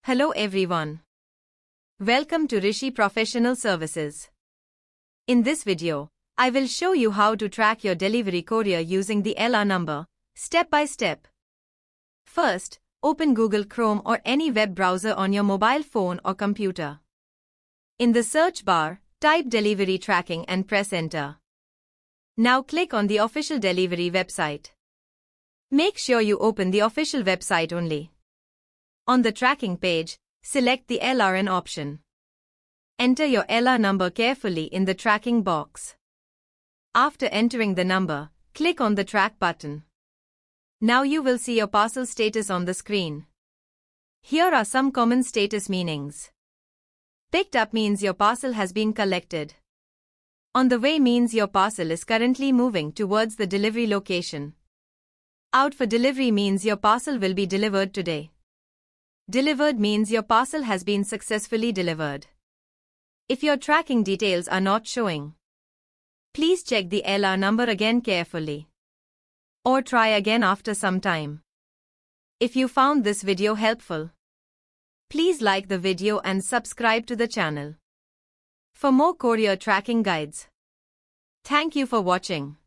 Hello everyone. Welcome to Rishi Professional Services. In this video, I will show you how to track your delivery courier using the LR number, step by step. First, open Google Chrome or any web browser on your mobile phone or computer. In the search bar, type Delhivery Tracking and press Enter. Now click on the official delivery website. Make sure you open the official website only. On the tracking page, select the LRN option. Enter your LR number carefully in the tracking box. After entering the number, click on the Track button. Now you will see your parcel status on the screen. Here are some common status meanings. Picked up means your parcel has been collected. On the way means your parcel is currently moving towards the delivery location. Out for delivery means your parcel will be delivered today. Delivered means your parcel has been successfully delivered. If your tracking details are not showing, please check the LR number again carefully. Or try again after some time. If you found this video helpful, please like the video and subscribe to the channel for more courier tracking guides. Thank you for watching.